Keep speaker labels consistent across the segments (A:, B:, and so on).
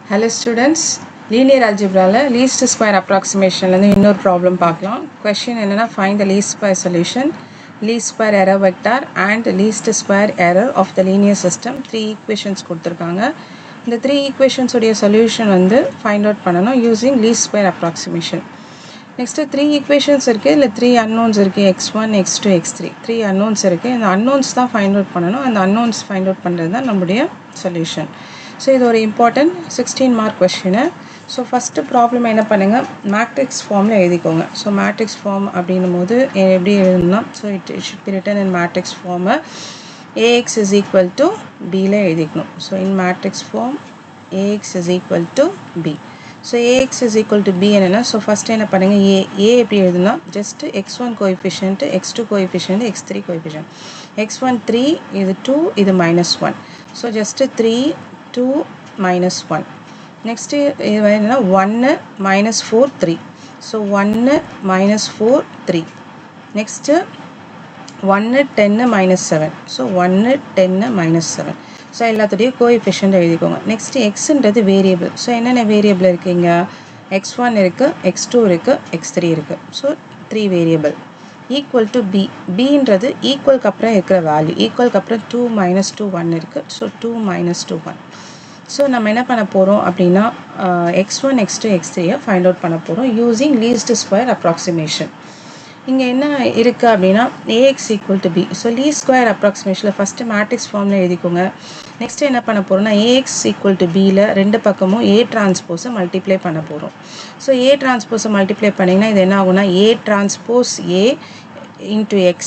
A: Hello students, linear algebra least square approximation இன்னொரு problem பார்க்கலாம். Question என்னன்னா find the least square solution, least square error vector and least square error of the linear system. 3 equations கொடுத்திருக்காங்க. இந்த 3 equations உடைய solution find out பண்ணணும் using least square approximation. Next 3 equations இருக்கு, இல்ல 3 unknowns இருக்கு, x1, x2, x3. 3 unknowns இருக்கு. இந்த unknowns தான் find out பண்ணணும். அந்த unknowns find out பண்றது தான் நம்முடைய solution. So இது ஒரு important 16 mark question. So first problem என்ன பண்ணுங்க, matrix form எழுதிக்கோங்க. So matrix form அப்படினும்போது எப்படி எழுதணும்னா, so it should be written in matrix form. Ax is equal to b ல எழுதிக்கணும். So in matrix form Ax is equal to b. So Ax is equal to b என்னன்னா, so first என்ன பண்ணுங்க, a எப்படி எழுதணும்னா just x1 coefficient, x2 coefficient, x3 coefficient. x1 3, இது 2, இது -1. So just 3 2 minus 1. Next இது என்னன்னா 1 minus 4 3. So 1 minus 4 3. Next 1 10 minus 7. So 1 10 minus 7. So எல்லாத்துடைய கோஎஃபிஷியன்ட் எழுதிக்கோங்க. நெக்ஸ்ட் xன்றது வேரியபிள். ஸோ என்னென்ன வேரியபிள் இருக்குங்க, x1 இருக்கு, x2 இருக்கு, x3 இருக்கு. So 3 variable. Equal to b. bன்றது ஈக்குவலுக்கு அப்புறம் இருக்கிற வேல்யூ. ஈக்குவலுக்கு அப்புறம் 2 minus 2 1 இருக்கு. So 2 minus 2 1. ஸோ நம்ம என்ன பண்ண போகிறோம் அப்படின்னா x1 x2 x3 find out பண்ண போகிறோம் யூஸிங் லீஸ்ட் ஸ்கொயர் அப்ராக்சிமேஷன். இங்கே என்ன இருக்குது அப்படின்னா ax equal to b. So least square அப்ராக்சிமேஷனில் ஃபஸ்ட்டு மேட்ரிக்ஸ் ஃபார்மில் எழுதிக்கோங்க. நெக்ஸ்ட்டு என்ன பண்ண போகிறோம்னா ax ஈக்குவல் டு பியில் ரெண்டு பக்கமும் a டிரான்ஸ்போஸை மல்டிப்ளை பண்ண போகிறோம். ஸோ a டிரான்ஸ்போஸை மல்டிப்ளை பண்ணிங்கன்னா இது என்ன ஆகும்னா a transpose a into x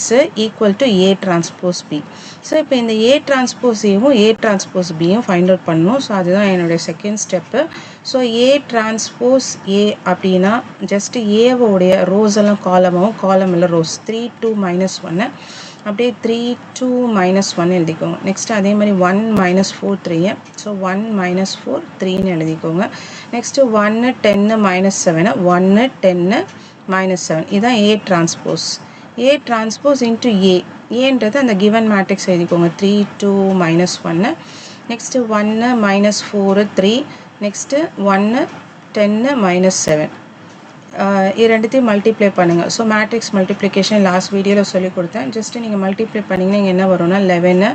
A: equal to a transpose b. So இப்போ இந்த a transpose a-வும் a transpose b-யும் find out பண்ணணும். ஸோ அதுதான் என்னுடைய second step. So a transpose a அப்படின்னா ஜஸ்ட் a-வோடைய ரோஸ் எல்லாம் காலமாகவும் காலம் இல்லை ரோஸ் 3 2 minus 1 அப்படியே 3 2 minus 1 எழுதிக்கோங்க. நெக்ஸ்ட் அதே மாதிரி 1 minus 4 3. ஸோ 1 minus 4 3ன்னு எழுதிக்கோங்க. Next 1 10 minus 7 1 10 minus 7. இதுதான் a transpose. A transpose into A. ஏன்றது அந்த given matrix எழுதிக்கோங்க. 3 2 minus 1. Next 1 minus 4 3. Next 1 10 minus 7. இரண்டுத்தையும் multiply பண்ணுங்க. ஸோ மேட்ரிக்ஸ் மல்டிப்ளிகேஷன் லாஸ்ட் வீடியோவில் சொல்லி கொடுத்தேன். ஜஸ்ட் நீங்கள் மல்டிப்ளை பண்ணிங்கன்னா இங்கே என்ன வரும்னா 11,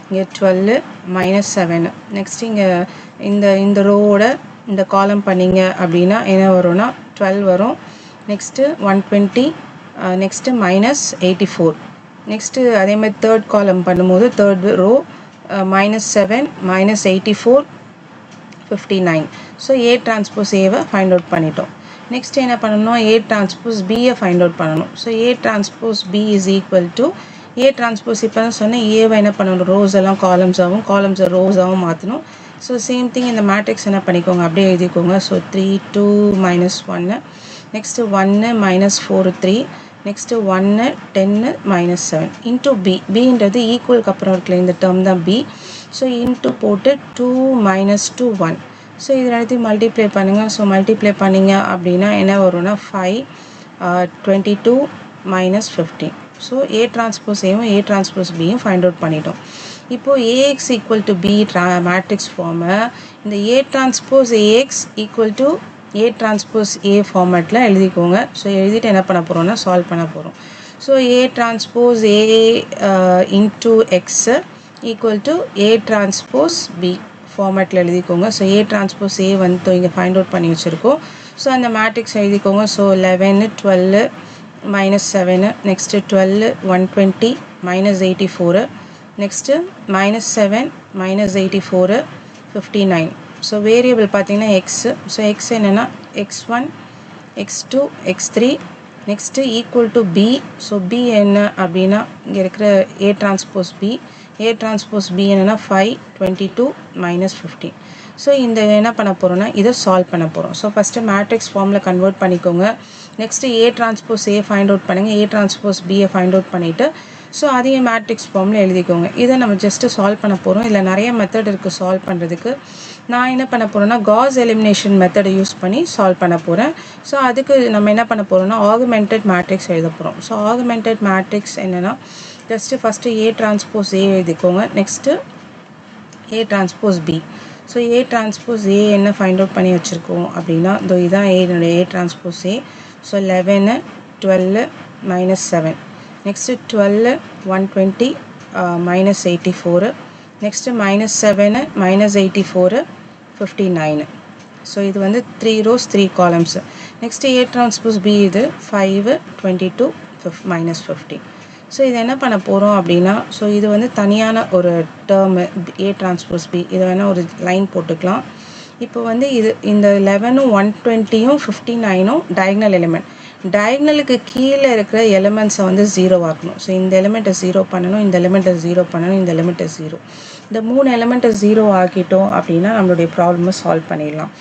A: இங்கே 12 minus 7. நெக்ஸ்ட் இங்கே இந்த ரோவோட இந்த காலம் பண்ணிங்க அப்படின்னா என்ன வரும்னா 12 வரும். நெக்ஸ்ட்டு 120. Next minus 84. நெக்ஸ்ட்டு அதே மாதிரி தேர்ட் காலம் பண்ணும்போது third row -7 minus 84 59. So a transpose ஏவை ஃபைண்ட் அவுட் பண்ணிட்டோம். நெக்ஸ்ட் என்ன பண்ணணும், a டிரான்ஸ்போஸ் பியை ஃபைண்ட் அவுட் பண்ணணும். So a transpose b is equal to a transpose இப்போ தான் சொன்னேன் ஏவை என்ன பண்ணணும், ரோஸ் எல்லாம் காலம்ஸாகவும் காலம்ஸை ரோஸாகவும் மாற்றணும். ஸோ சேம் திங் இந்த மேட்ரிக்ஸ் என்ன பண்ணிக்கோங்க அப்படியே எழுதிக்கோங்க. So 3 2 minus 1. Next 1 minus 4 3. Next 1 10 minus 7 into b. bன்றது ஈக்குவலுக்கு அப்புறம் இருக்கல இந்த டேர்ம் தான் b. ஸோ இன்ட்டு போட்டு 2 minus 2 1. ஸோ இது எல்லாத்தையும் மல்டிப்ளை பண்ணுங்கள். ஸோ மல்டிப்ளை பண்ணிங்க அப்படின்னா என்ன வரும்னா 5 22 minus 15. ஸோ a டிரான்ஸ்போஸ் ஏவும் a டிரான்ஸ்போஸ் பியும் ஃபைண்ட் அவுட் பண்ணிட்டோம். இப்போது ax equal to b matrix ஃபார்மை இந்த a transpose ax equal to a transpose a ஃபார்மேட்டில் எழுதிக்கோங்க. ஸோ எழுதிட்டு என்ன பண்ண போகிறோம்னா சால்வ் பண்ண போகிறோம். So a transpose a into x equal to a transpose b ஃபார்மேட்டில் எழுதிக்கோங்க. ஸோ a transpose a இங்கே ஃபைண்ட் அவுட் பண்ணி வச்சுருக்கோம். ஸோ அந்த மேட்ரிக்ஸ் எழுதிக்கோங்க. So 11 12 minus 7. Next 12 120 minus 84. Next minus 7 minus 84 59. So variable பார்த்தீங்கன்னா எக்ஸ். ஸோ எக்ஸ் என்னென்னா x1 x2 x3. Next equal to b. So b என்ன அப்படின்னா இங்கே இருக்கிற a transpose b. a transpose b என்னென்னா 5 22 minus 15. ஸோ இந்த என்ன பண்ண போகிறோன்னா இதை சால்வ் பண்ண போகிறோம். ஸோ ஃபஸ்ட்டு மேட்ரிக்ஸ் ஃபார்மில் கன்வெர்ட் பண்ணிக்கோங்க. Next a transpose a find out பண்ணுங்கள். a transpose b find out பண்ணிவிட்டு ஸோ அதையும் மேட்ரிக்ஸ் ஃபார்மில் எழுதிக்கோங்க. இதை நம்ம ஜஸ்ட்டு சால்வ் பண்ண போகிறோம். இதில் நிறைய மெத்தட் இருக்குது சால்வ் பண்ணுறதுக்கு. நான் என்ன பண்ண போகிறேன்னா காஸ் எலிமினேஷன் மெத்தடை யூஸ் பண்ணி சால்வ் பண்ண போகிறேன். ஸோ அதுக்கு நம்ம என்ன பண்ண போகிறோம்னா ஆகுமெண்டட் மேட்ரிக்ஸ் எழுத போகிறோம். ஸோ ஆகுமெண்டட் மேட்ரிக்ஸ் என்னென்னா just first a transpose a எழுதிக்கோங்க. Next a transpose b. So A transpose A என்ன ஃபைண்ட் அவுட் பண்ணி வச்சுருக்கோம் அப்படின்னா இதுதான் ஏனுடைய A transpose A. So 11 12 -7, next 12 120 -84, next -7 -84 59. So இது வந்து 3 rows 3 columns. Next A transpose B இது 5 22 -50. ஸோ இது என்ன பண்ண போகிறோம் அப்படின்னா, ஸோ இது வந்து தனியான ஒரு டேர்மு ஏ டிரான்ஸ்போஸ் பி, இதை வேணால் ஒரு லைன் போட்டுக்கலாம். இப்போ வந்து இந்த 11 120 59 டயக்னல் எலிமெண்ட். டயக்னலுக்கு கீழே இருக்கிற எலிமெண்ட்ஸை வந்து 0 ஆக்கணும். ஸோ இந்த எலிமெண்ட்டை 0 பண்ணணும், இந்த எலிமெண்ட்டை 0 பண்ணணும், இந்த எலிமெண்ட்டை 0. இந்த 3 எலிமெண்ட்டை 0 ஆக்கிட்டோம் அப்படின்னா நம்மளுடைய ப்ராப்ளமை சால்வ் பண்ணிடலாம்.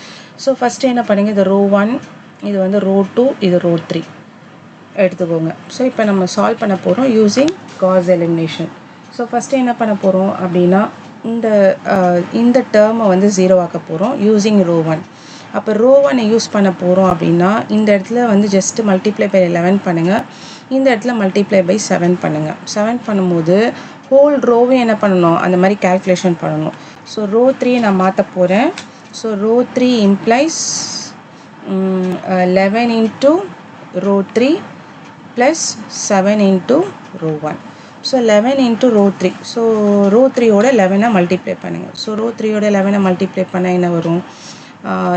A: ஸோ ஃபஸ்ட்டு என்ன பண்ணுங்க, இது ரோ 1, இது வந்து ரோ 2, இது ரோ 3 எடுத்துக்கோங்க. ஸோ இப்போ நம்ம சால்வ் பண்ண போகிறோம் using Gauss elimination. So first என்ன பண்ண போகிறோம் அப்படின்னா, இந்த டேர்மை வந்து 0 ஆக்க போகிறோம் யூஸிங் ரோ 1. அப்போ ரோ 1 யூஸ் பண்ண போகிறோம் அப்படின்னா இந்த இடத்துல வந்து ஜஸ்ட்டு மல்டிப்ளை பை 11 பண்ணுங்கள், இந்த இடத்துல மல்டிப்ளை பை 7 பண்ணுங்கள். 7 பண்ணும்போது ஹோல் ரோவை என்ன பண்ணணும், அந்த மாதிரி கேல்குலேஷன் பண்ணணும். ஸோ ரோ 3 நான் மாற்ற போகிறேன். So row 3 implies 11 into row 3 plus 7 into row 1. So 11 into row 3. So row 3யோட 11 மல்டிப்ளை பண்ணுங்கள். ஸோ ரோ 3யோட 11 மல்டிப்ளை பண்ண என்ன வரும்,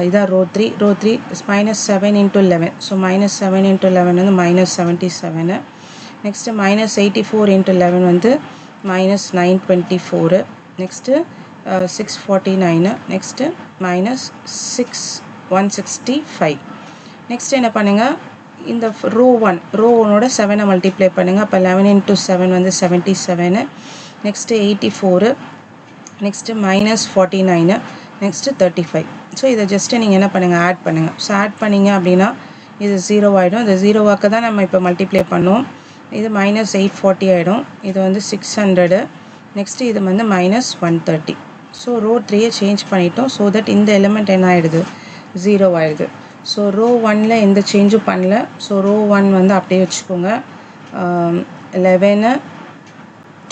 A: இதான் row 3. Row 3 -7 into 11. So -7 into 11 வந்து -77. நெக்ஸ்ட்டு -84 into 11 வந்து -924. நெக்ஸ்ட்டு 649. நெக்ஸ்ட்டு -165. நெக்ஸ்ட் என்ன பண்ணுங்கள், இந்த ரோ 1ஓட 7 மல்டிப்ளை பண்ணுங்கள். அப்போ 11 into 7 வந்து 77. நெக்ஸ்ட்டு 84. நெக்ஸ்ட்டு -49. நெக்ஸ்ட்டு 35. ஸோ இதை ஜஸ்ட்டு நீங்கள் என்ன பண்ணுங்கள், ஆட் பண்ணுங்கள். ஸோ ஆட் பண்ணிங்க அப்படின்னா இது 0 ஆகிடும். இது 0 ஆக்க தான் நம்ம இப்போ மல்டிப்ளை பண்ணோம். இது -840 ஆகிடும். இது வந்து 600. நெக்ஸ்ட்டு இது வந்து -130. ஸோ ரோ 3யை சேஞ்ச் பண்ணிட்டோம். ஸோ தட் இந்த எலிமெண்ட் என்ன ஆகிடுது, 0 ஆகிடுது. ஸோ ரோ 1ல் எந்த சேஞ்சும் பண்ணல. ஸோ ரோ 1 வந்து அப்படியே வச்சுக்கோங்க. 11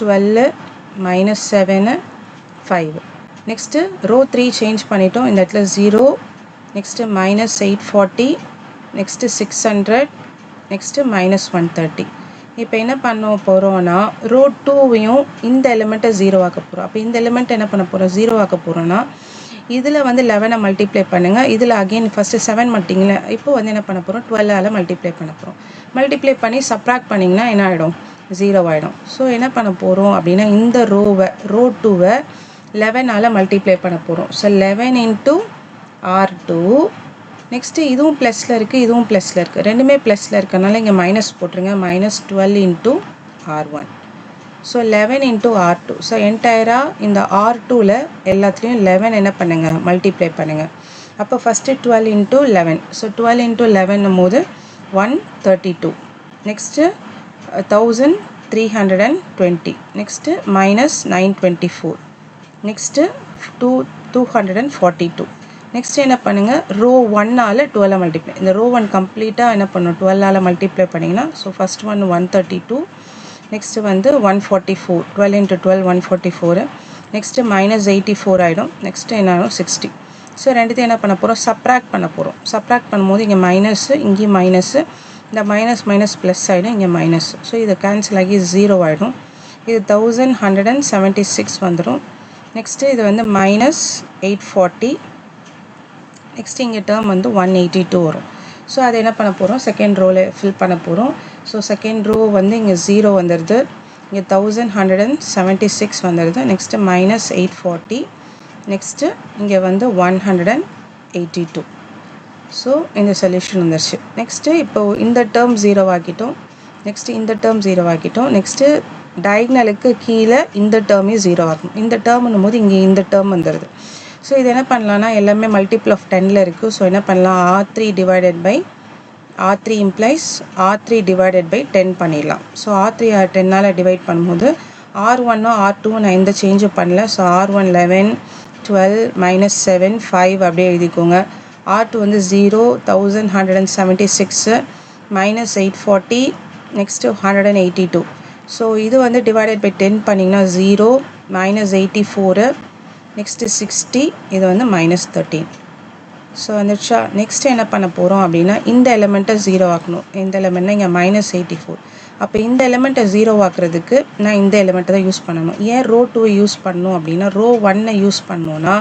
A: 12 -7 5. நெக்ஸ்ட்டு ரோ 3 சேஞ்ச் பண்ணிட்டோம். இந்த இடத்துல 0. நெக்ஸ்ட்டு -840. நெக்ஸ்ட்டு 600. நெக்ஸ்ட்டு -130. இப்போ என்ன பண்ண போகிறோன்னா, ரோ 2வையும் இந்த எலிமெண்ட்டை 0 ஆக்க போகிறோம். அப்போ இந்த எலிமெண்ட் என்ன பண்ண போகிறோம், 0 ஆக்க போகிறோன்னா இதில் வந்து 11 மல்டிப்ளை பண்ணுங்கள். இதில் அகெயின் ஃபஸ்ட்டு 7 மட்டிங்கள, இப்போ வந்து என்ன பண்ண போகிறோம், 12ஆல் மல்டிப்ளை பண்ண போகிறோம். மல்டிப்ளை பண்ணி சப்ராக்ட் பண்ணிங்கன்னா என்ன ஆகிடும், 0 ஆகிடும். ஸோ என்ன பண்ண போகிறோம் அப்படின்னா, இந்த ரோ 2வை 11ஆல் மல்டிப்ளை பண்ண போகிறோம். So 11 into R2. நெக்ஸ்ட்டு இதுவும் ப்ளஸில் இருக்குது, இதுவும் ப்ளஸில் இருக்குது, ரெண்டுமே ப்ளஸில் இருக்கனால இங்கே மைனஸ் போட்டுருங்க. -12 into R1. So 11 into R2. So என்டையராக இந்த R2ல் எல்லாத்துலேயும் 11 என்ன பண்ணுங்கள், மல்டிப்ளை பண்ணுங்கள். அப்போ ஃபஸ்ட்டு 12 into 11. ஸோ 12 into 11 போது 132. நெக்ஸ்ட்டு 1320. நெக்ஸ்ட்டு -924. நெக்ஸ்ட்டு 242. நெக்ஸ்ட்டு என்ன பண்ணுங்கள், ரோ 1ஆல் 12 மல்டிப்ளை. இந்த ரோ 1 கம்ப்ளீட்டாக என்ன பண்ணும், 12ஆல் மல்டிப்ளை பண்ணிங்கன்னா, ஸோ ஃபஸ்ட் ஒன் 132. நெக்ஸ்ட்டு வந்து 144. 12 into 12 144. நெக்ஸ்ட்டு -84 ஆகிடும். நெக்ஸ்ட்டு என்ன ஆகும், 60. ஸோ ரெண்டுத்தையும் என்ன பண்ண போகிறோம், சப்ராக்ட் பண்ண போகிறோம். சப்ராக்ட் பண்ணும்போது இங்கே மைனஸு, இங்கேயும் மைனஸு, இந்த மைனஸ் ப்ளஸ் ஆகிடும், இங்கே மைனஸ். ஸோ இது கேன்சல் ஆகி 0 ஆகிடும். இது 1176 வந்துடும். நெக்ஸ்ட்டு இது வந்து -840. நெக்ஸ்ட்டு இங்கே டேர்ம் வந்து 182 வரும். ஸோ அதை என்ன பண்ண போகிறோம், செகண்ட் ரோவில் ஃபில் பண்ண போகிறோம். ஸோ செகண்ட் ரோ வந்து இங்கே 0 வந்துடுது, இங்கே 1176 வந்துடுது. நெக்ஸ்ட்டு -840. நெக்ஸ்ட்டு இங்கே வந்து 182. ஸோ இந்த சொல்யூஷன் வந்துருச்சு. நெக்ஸ்ட்டு இப்போது இந்த டேர்ம் 0 ஆக்கிட்டோம். நெக்ஸ்ட்டு இந்த டேர்ம் 0 ஆக்கிட்டோம். நெக்ஸ்ட்டு டயக்னலுக்கு கீழே இந்த டேர்மையும் 0 ஆகும். இந்த டேர்ம்னும் போது இங்கே இந்த டேர்ம் வந்துடுது. ஸோ இது என்ன பண்ணலான்னா, எல்லாமே மல்டிபிள் ஆஃப் 10ல் இருக்குது. ஸோ என்ன பண்ணலாம், R3 divided by R3 implies R3 divided by 10 பண்ணிடலாம். ஸோ R3 10ஆல் டிவைட் பண்ணும்போது R1 R2 நான் எந்த சேஞ்சும் பண்ணல. ஸோ R1 11 12 -7 5 அப்படியே எழுதிக்கோங்க. R2 வந்து 0 1176 -840 நெக்ஸ்ட்டு 182. ஸோ இது வந்து டிவைடட் பை 10 பண்ணிங்கன்னா 0 -84 நெக்ஸ்ட்டு 60, இது வந்து -13. ஸோ வந்துடுச்சா. நெக்ஸ்ட்டு என்ன பண்ண போகிறோம் அப்படின்னா இந்த எலிமெண்ட்டை 0 ஆக்கணும். இந்த எலிமெண்ட்னா இங்கே -84. அப்போ இந்த எலிமெண்ட்டை 0 ஆக்குறதுக்கு நான் இந்த எலிமெண்ட்டை தான் யூஸ் பண்ணணும். ஏன் ரோ 2 யூஸ் பண்ணணும் அப்படின்னா ரோ 1 யூஸ் பண்ணோன்னா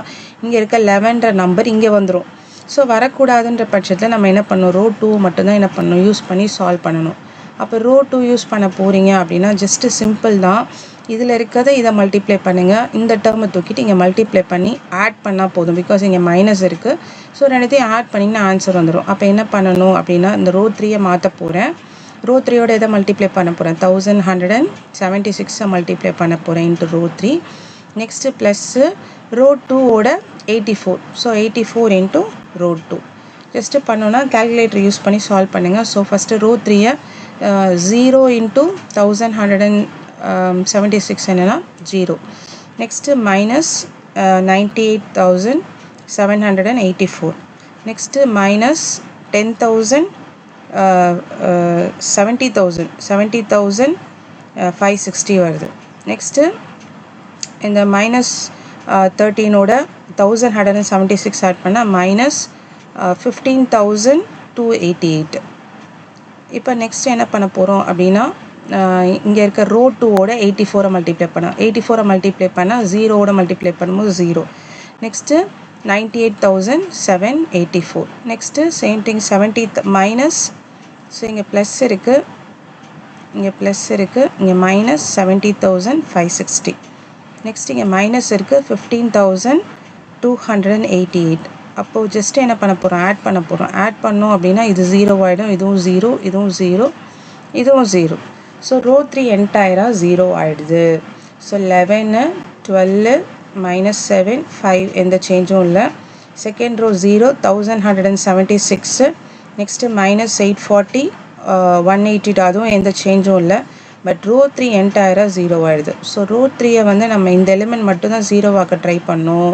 A: இங்கே இருக்க 11ன்ற நம்பர் இங்கே வந்துடும். ஸோ வரக்கூடாதுன்ற பட்சத்தில் நம்ம என்ன பண்ணணும், ரோ 2 மட்டும்தான் என்ன பண்ணணும், யூஸ் பண்ணி சால்வ் பண்ணணும். அப்போ ரோ 2 யூஸ் பண்ண போகிறீங்க அப்படின்னா ஜஸ்ட்டு சிம்பிள் தான். இதில் இருக்கிறத இதை மல்டிப்ளை பண்ணுங்கள். இந்த டேர்மை தூக்கிட்டு இங்கே மல்டிப்ளை பண்ணி ஆட் பண்ணால் போதும். பிகாஸ் இங்கே மைனஸ் இருக்குது. ஸோ ரெண்டுத்தையும் ஆட் பண்ணிங்கன்னா ஆன்சர் வந்துடும். அப்போ என்ன பண்ணணும் அப்படின்னா இந்த ரோ 3யை மாற்ற போகிறேன். ரோ 3யோட எதை மல்டிப்ளை பண்ண போகிறேன், 1176 மல்டிப்ளை பண்ண போகிறேன் into row 3. Next plus row 2ஓட 84. ஸோ 84 இன்ட்டு ரோ 2 ஜஸ்ட்டு பண்ணோன்னா கேல்குலேட்டர் யூஸ் பண்ணி சால்வ் பண்ணுங்கள். ஸோ ஃபஸ்ட்டு ரோ 3யை 0 இன்ட்டு 1176 என்னன்னா 0. Next minus 98,784. நெக்ஸ்ட்டு மைனஸ் 70,560 வருது. நெக்ஸ்ட்டு இந்த மைனஸ் 13ஓட 1176 ஆட் பண்ணால் மைனஸ் 15,288. இப்போ நெக்ஸ்ட் என்ன பண்ண போகிறோம் அப்படின்னா இங்கே இருக்க ரோ 2ஓட 84 மல்டிப்ளை பண்ணால் 84 மல்டிப்ளை பண்ணால் 0ஓட மல்டிப்ளை பண்ணும்போது 0. Next 98,784. Next same thing 70 minus, so இங்கே ப்ளஸ் இருக்குது, இங்கே ப்ளஸ் இருக்குது, இங்கே மைனஸ் 70,560. நெக்ஸ்ட் இங்கே மைனஸ் இருக்குது 15,288. அப்போது ஜஸ்ட்டு என்ன பண்ண போகிறோம், ஆட் பண்ண போகிறோம். ஆட் பண்ணோம் அப்படின்னா இது 0 ஆகிடும், இதுவும் 0, இதுவும் 0, இதுவும் 0. ஸோ ரோ 3 என்டையராக 0 ஆகிடுது. ஸோ 11, 12, -7, 5 எந்த சேஞ்சும் இல்லை. Second row 0, 1176. நெக்ஸ்ட்டு -840, 182, அதுவும் எந்த சேஞ்சும் இல்லை. பட் ரோ 3 என்டையராக 0 ஆகிடுது. ஸோ ரோ 3யை வந்து நம்ம இந்த எலிமெண்ட் மட்டும்தான் 0 ஆக்க ட்ரை பண்ணோம்.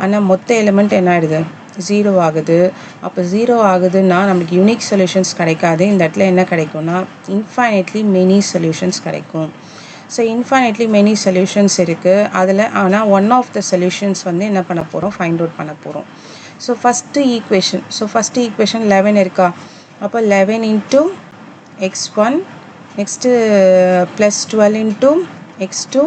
A: ஆனால் மொத்த எலிமெண்ட் என்ன ஆகிடுது, 0 ஆகுது. அப்போ 0 ஆகுதுன்னா நமக்கு யூனிக் சொல்யூஷன்ஸ் கிடைக்காது. இந்த இடத்துல என்ன கிடைக்கும்னா இன்ஃபைனைட்லி மெனி சொல்யூஷன்ஸ் கிடைக்கும். ஸோ இன்ஃபைனைட்லி மெனி சொல்யூஷன்ஸ் இருக்குது அதில். ஆனால் ஒன் ஆஃப் த சொல்யூஷன்ஸ் வந்து என்ன பண்ண போகிறோம், ஃபைண்ட் அவுட் பண்ண போகிறோம். ஸோ ஃபஸ்ட்டு ஈக்குவேஷன் 11 இருக்கா. அப்போ 11 into x1, next plus 12 into x2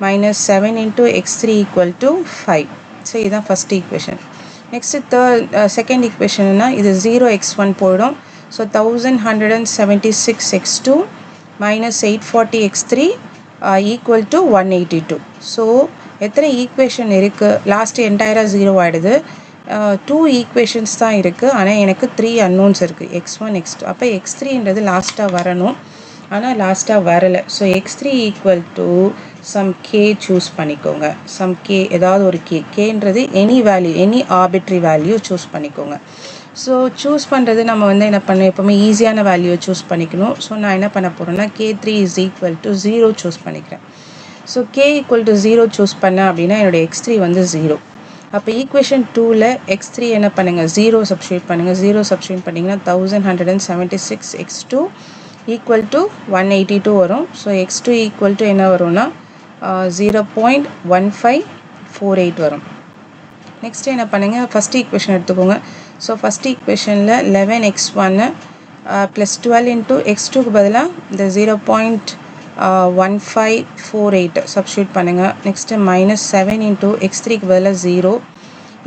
A: minus 7 into x3 equal to 5. So இதுதான் ஃபஸ்ட் ஈக்குவேஷன். நெக்ஸ்ட்டு செகண்ட் ஈக்குவேஷன்னா இது 0x1 போயிடும். So 1176 x2 minus 840 x3 equal to 182. So எத்தனை ஈக்குவேஷன் இருக்குது, லாஸ்ட்டு என்டையராக 0 ஆகிடுது. 2 ஈக்குவேஷன்ஸ் தான் இருக்குது. ஆனால் எனக்கு 3 அன்னோன்ஸ் இருக்குது, x1 x2. அப்போ x3ன்றது லாஸ்ட்டாக வரணும், ஆனால் லாஸ்ட்டாக வரலை. So x3 equal to some K choose பண்ணிக்கோங்க. சம் கே, ஏதாவது ஒரு கேன்றது any value, any arbitrary value choose பண்ணிக்கோங்க. ஸோ சூஸ் பண்ணுறது நம்ம வந்து என்ன பண்ணணும், எப்போவுமே ஈஸியான வேல்யூவை சூஸ் பண்ணிக்கணும். ஸோ நான் என்ன பண்ண போகிறேன்னா k3 is equal to 0 choose பண்ணிக்கிறேன். So k equal to 0 choose பண்ணேன் அப்படின்னா என்னோடய x3 வந்து 0. அப்போ ஈக்குவேஷன் 2ல் x3 என்ன பண்ணுங்கள், 0 சப்ஸ்டியூட் பண்ணுங்கள். 0 சப்ஸ்டியூட் பண்ணிங்கன்னா 1176 x2 ஈக்குவல் டு 182 வரும். ஸோ x2 ஈக்குவல் டு என்ன வரும்னா 0.1548 வரும். நெக்ஸ்ட்டு என்ன பண்ணுங்கள், ஃபஸ்ட் ஈக்குவேஷன் எடுத்துக்கோங்க. ஸோ ஃபஸ்ட் ஈக்குவேஷனில் 11x1 ப்ளஸ் 12 இன்ட்டு x2க்கு பதிலாக இந்த 0.1548 சப்ஸ்டியூட் பண்ணுங்கள். நெக்ஸ்ட்டு மைனஸ் 7 இன்ட்டு x3க்கு பதிலாக 0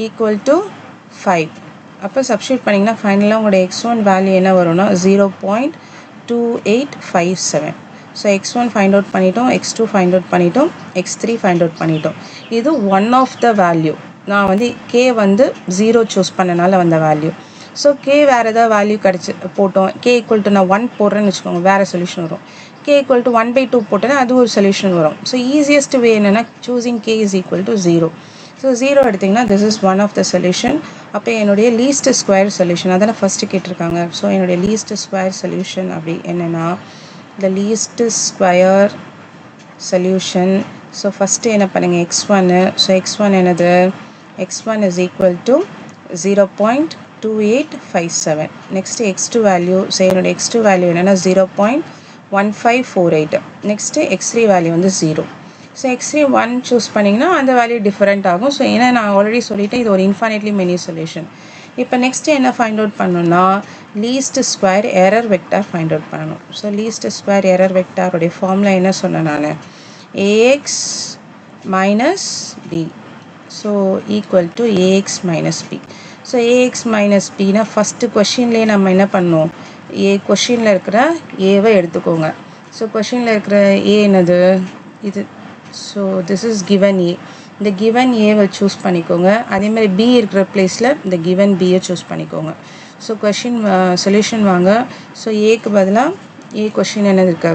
A: ஈக்குவல் டு 5. அப்போ சப்ஸ்டியூட் பண்ணிங்கன்னா ஃபைனலாக உங்களோட x1 வேல்யூ என்ன வரும்னா 0.2857. ஸோ x1 ஃபைண்ட் அவுட் பண்ணிட்டோம், x2 ஃபைண்ட் அவுட் பண்ணிட்டோம், x3 ஃபைண்ட் அவுட் பண்ணிட்டோம். இது ஒன் ஆஃப் த வேல்யூ. நான் வந்து k வந்து 0 சூஸ் பண்ணனால வந்த வேல்யூ. ஸோ k வேறு ஏதாவது வேல்யூ கிடச்சி போட்டோம், k ஈக்குவல் டு நான் 1 போடுறேன்னு வச்சுக்கோங்க, வேறு சொல்யூஷன் வரும். k ஈக்குவல் டு 1/2 போட்டேன்னா அது ஒரு சொல்யூஷன் வரும். ஸோ ஈஸியஸ்ட் வே என்னென்னா choosing k is equal to 0. So 0 எடுத்திங்கன்னா this is one of the solution. அப்போ என்னுடைய லீஸ்ட் ஸ்கொயர் சொல்யூஷன் அதெல்லாம் ஃபஸ்ட்டு கேட்டிருக்காங்க. ஸோ என்னுடைய லீஸ்ட் ஸ்கொயர் சொல்யூஷன் அப்படி என்னென்னா the least square solution. So first என்ன பண்ணுங்க, x1. So x1 என்னது, x1 is equal to 0.2857. next x2 value, so என்னோட x2 value என்னன்னா 0.1548. next x3 value வந்து 0. ஸோ x3 1 சூஸ் பண்ணிங்கன்னா அந்த வேல்யூ டிஃப்ரெண்ட் ஆகும். ஸோ ஏன்னா நான் ஆல்ரெடி சொல்லிட்டேன் இது ஒரு இன்ஃபைனைட்லி மெனி சொல்யூஷன். இப்போ நெக்ஸ்ட்டு என்ன ஃபைண்ட் அவுட் பண்ணணும்னா least square error vector find out பண்ணணும். ஸோ லீஸ்ட் ஸ்கொயர் எரர் வெக்டாருடைய ஃபார்முலா என்ன சொன்னேன் நான், ax minus b, so equal to ax minus b. So ax minus bனா ஃபஸ்ட்டு கொஷின்லேயே நம்ம என்ன பண்ணோம், கொஷினில் இருக்கிற ஏவை எடுத்துக்கோங்க. ஸோ கொஷினில் இருக்கிற ஏ என்னது இது, ஸோ திஸ் இஸ் கிவன் ஏ, இந்த கிவன் ஏவை சூஸ் பண்ணிக்கோங்க. அதேமாதிரி பி இருக்கிற பிளேஸில் இந்த கிவன் பியை சூஸ் பண்ணிக்கோங்க. ஸோ கொஷின் சொல்யூஷன் வாங்க. ஸோ ஏக்கு பதிலாக ஏ கொஷின் என்னது இருக்கு,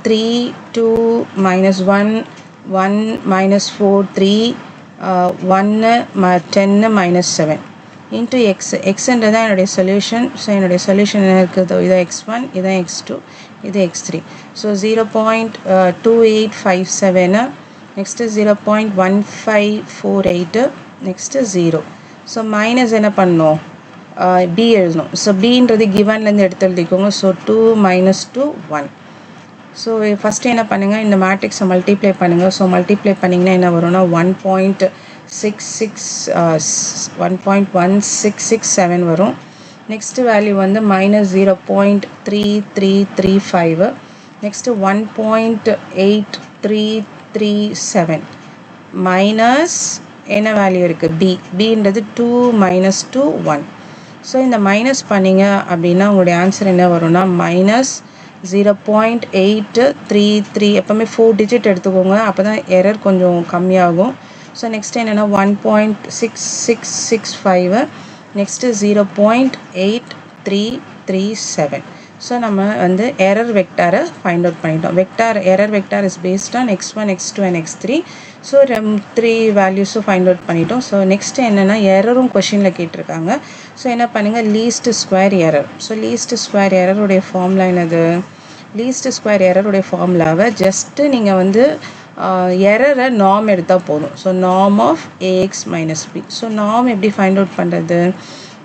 A: 3 2 -1 1 -4 3 1 10 -7 இன்ட்டு எக்ஸ். எக்ஸுன்றது தான் என்னுடைய சொல்யூஷன். ஸோ என்னுடைய சொல்யூஷன் என்ன இருக்குது, இதான் x1 இதான் x2 இது x3. So 0.2857 next 0.1548 next 0. So minus என்ன பண்ணணும், பி எழுதணும். ஸோ பின்றது கிவன்லேருந்து எடுத்து எழுதிக்கோங்க. ஸோ 2 -2 1. ஸோ ஃபஸ்ட்டு என்ன பண்ணுங்கள், இந்த மேட்ரிக்ஸை மல்டிப்ளை பண்ணுங்கள். ஸோ மல்டிப்ளை பண்ணிங்கன்னா என்ன வரும்னா 1.1667 வரும். நெக்ஸ்ட்டு வேல்யூ வந்து -0.3335 நெக்ஸ்ட்டு 1.8337 மைனஸ் என்ன வேல்யூ இருக்குது பி, பின்றது 2 -2 1. ஸோ இந்த மைனஸ் பண்ணிங்க அப்படின்னா உங்களுடைய ஆன்சர் என்ன வரும்னா -0.833. எப்போவுமே 4 டிஜிட் எடுத்துக்கோங்க, அப்போ தான் எரர் கொஞ்சம் கம்மியாகும். ஸோ நெக்ஸ்ட் என்னென்னா 1.6665 நெக்ஸ்ட்டு 0.8337. ஸோ நம்ம வந்து எரர் வெக்டாரை ஃபைண்ட் அவுட் பண்ணிட்டோம். Error vector is based on x1 x2 and x3. So 3 வேல்யூஸும் ஃபைண்ட் அவுட் பண்ணிட்டோம். ஸோ நெக்ஸ்ட்டு என்னென்னா எரரும் கொஷினில் கேட்டிருக்காங்க. ஸோ என்ன பண்ணுங்கள், least square error. So least square எரருடைய ஃபார்முலா என்னது, லீஸ்ட் ஸ்கொயர் எரருடைய ஃபார்முலாவை ஜஸ்ட்டு நீங்கள் வந்து எரரை நார்ம் எடுத்தால் போதும். So norm of ax minus b. So norm எப்படி ஃபைண்ட் அவுட் பண்ணுறது,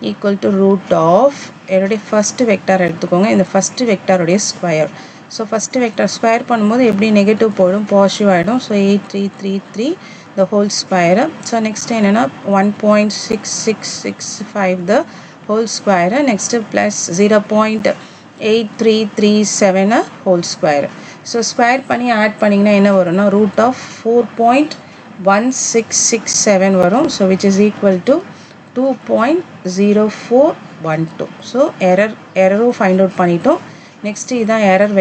A: ஈக்குவல் டு ரூட் ஆஃப் என்னுடைய ஃபஸ்ட்டு வெக்டார் எடுத்துக்கோங்க, இந்த ஃபஸ்ட்டு வெக்டாருடைய square. So first vector square பண்ணும்போது எப்படி நெகட்டிவ் போயிடும் பாசிட்டிவ் ஆகிடும். So 8333 the whole square. So next என்னென்னா 1.6665 the whole square. Next plus 0.8337 whole square. So square பண்ணி ஆட் பண்ணிங்கன்னா என்ன வரும்னா ரூட் ஆஃப் 4.1667 வரும். So which is equal to 2.0412. So எரரும் ஃபைண்ட் அவுட் பண்ணிட்டோம். நெக்ஸ்ட்டு இதுதான் எரர்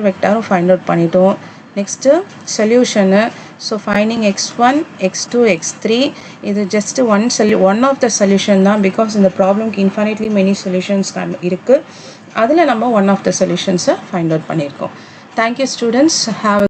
A: வெக்டாரும் ஃபைண்ட் அவுட் பண்ணிட்டோம். Next solution. So finding x1 x2 x3 இது just one of the solution தான். பிகாஸ் இந்த ப்ராப்ளம்க்கு இன்ஃபைனைட்லி மெனி சொல்யூஷன்ஸ் இருக்குது. அதில் நம்ம ஒன் ஆஃப் த சொல்யூஷன்ஸை ஃபைண்ட் அவுட் பண்ணியிருக்கோம். Thank you students. Have a